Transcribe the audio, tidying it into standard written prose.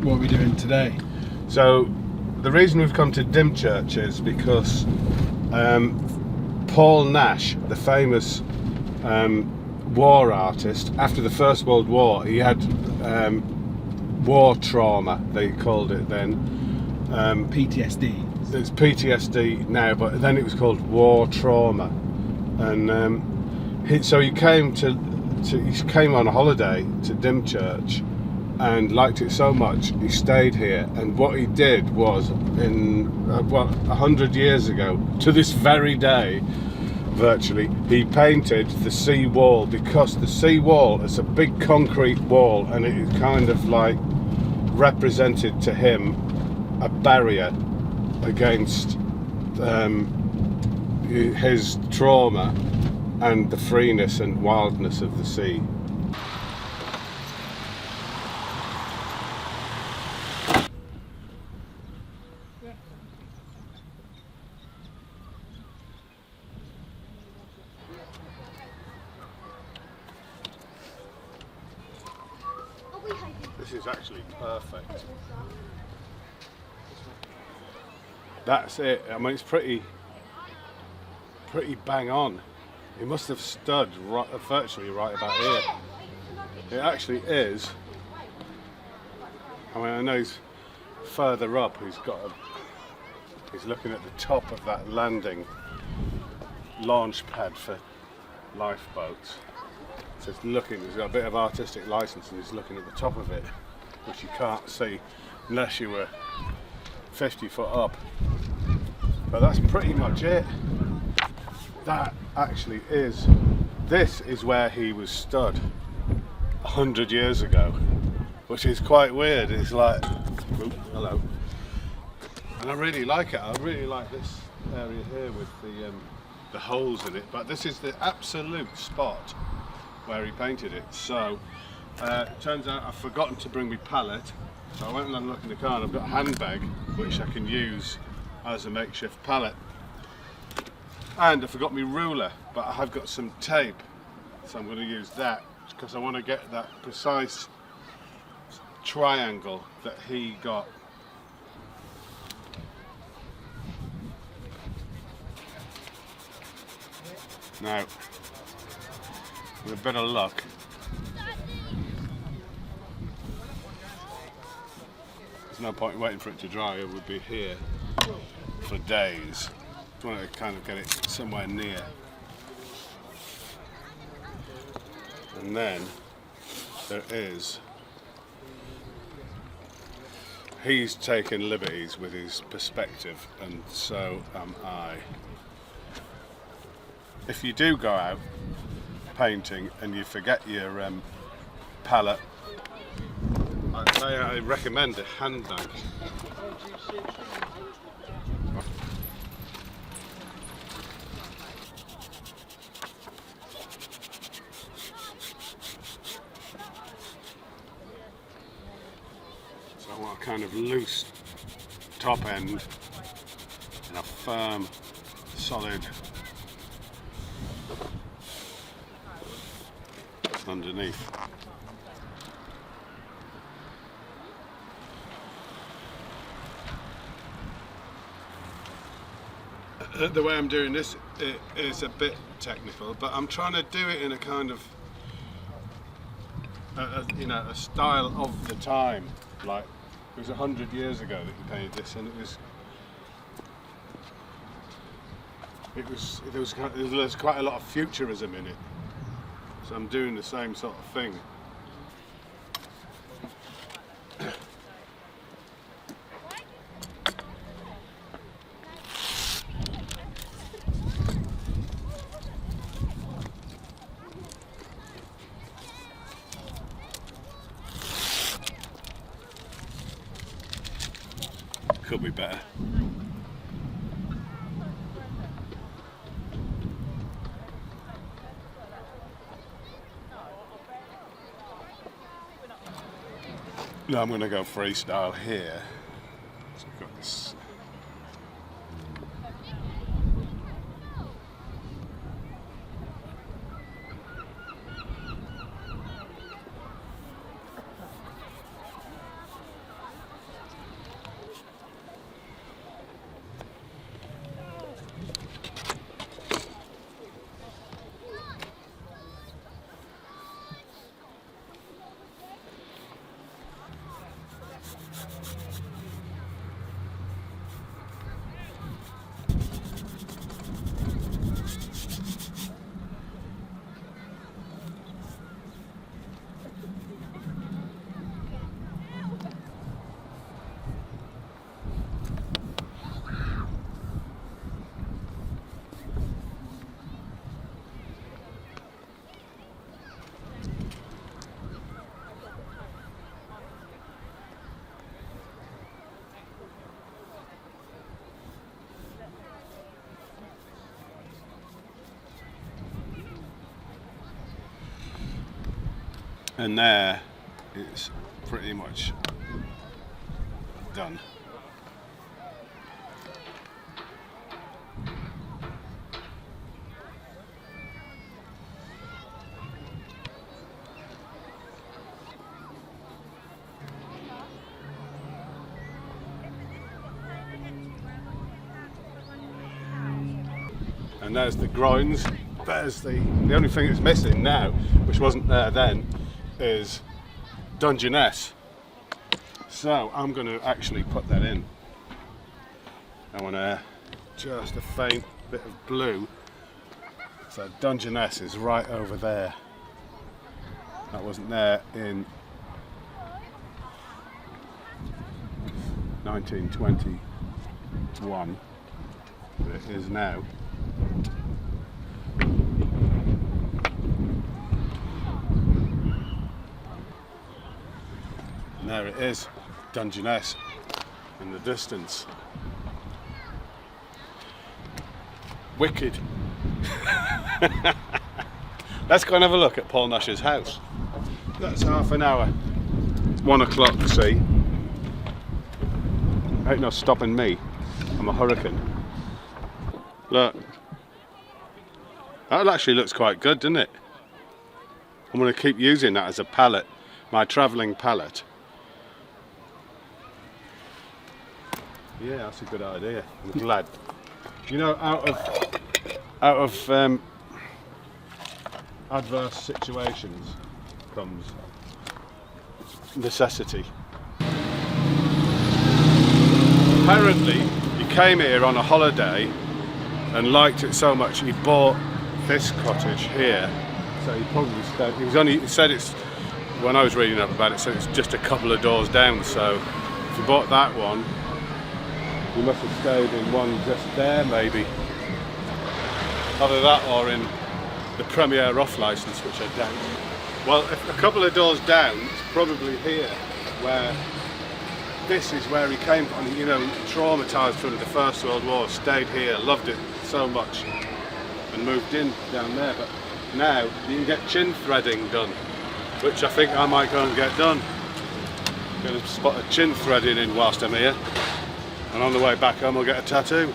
what are we doing today? So the reason we've come to Dymchurch is because Paul Nash, the famous war artist, after the First World War, he had war trauma, they called it then. PTSD. It's PTSD now, but then it was called war trauma. And so he came on a holiday to Dymchurch and liked it so much he stayed here. And what he did was, 100 years ago to this very day, virtually, he painted the sea wall, because the sea wall is a big concrete wall, and it is kind of like represented to him a barrier against his trauma and the freeness and wildness of the sea. This is actually perfect. That's it. I mean, it's pretty bang on. He must have stood virtually right about here. It actually is. I mean, I know he's further up. He's looking at the top of that landing launch pad for lifeboats. So he's got a bit of artistic license, and he's looking at the top of it, which you can't see unless you were 50 foot up. But that's pretty much it. That actually is, this is where he was stood 100 years ago, which is quite weird. It's like, ooh, hello. And I really like it. I really like this area here with the holes in it. But this is the absolute spot where he painted it. So turns out I've forgotten to bring my palette, so I went and had a look in the car, and I've got a handbag which I can use as a makeshift palette. And I forgot my ruler, but I have got some tape, so I'm going to use that because I want to get that precise triangle that he got. Now, with a bit of luck, there's no point in waiting for it to dry. It would be here for days. I want to kind of get it somewhere near. And then there is, he's taken liberties with his perspective, and so am I. If you do go out painting and you forget your palette, I recommend a handbag. So I want a kind of loose top end and a firm, solid underneath. The way I'm doing this is a bit technical, but I'm trying to do it in a kind of a style of the time. Like, it was 100 years ago that he painted this, and there's quite a lot of futurism in it. So I'm doing the same sort of thing. Could be better. No, I'm going to go freestyle here. So I've got this. And there it's pretty much done. And there's the groins. There's the only thing that's missing now, which wasn't there then, is Dungeness. So I'm going to actually put that in. I want just a faint bit of blue. So Dungeness is right over there. That wasn't there in 1921, but it is now. And there it is, Dungeness in the distance. Wicked. Let's go and have a look at Paul Nash's house. That's half an hour. It's 1 o'clock, see. Ain't no stopping me. I'm a hurricane. Look. That actually looks quite good, doesn't it? I'm going to keep using that as a palette, my travelling palette. Yeah, that's a good idea. I'm glad. You know, out of adverse situations comes necessity. Apparently, he came here on a holiday and liked it so much he bought this cottage here. So he probably stayed. He said it's, when I was reading up about it, said it's just a couple of doors down. So if he bought that one, you must have stayed in one just there, maybe. Either that or in the Premier off licence, which I doubt. Well, if a couple of doors down, it's probably here, where this is where he came from. You know, traumatised from the First World War, stayed here, loved it so much, and moved in down there. But now you can get chin threading done, which I think I might go and get done. I'm going to spot a chin threading in whilst I'm here. And on the way back home I'll get a tattoo.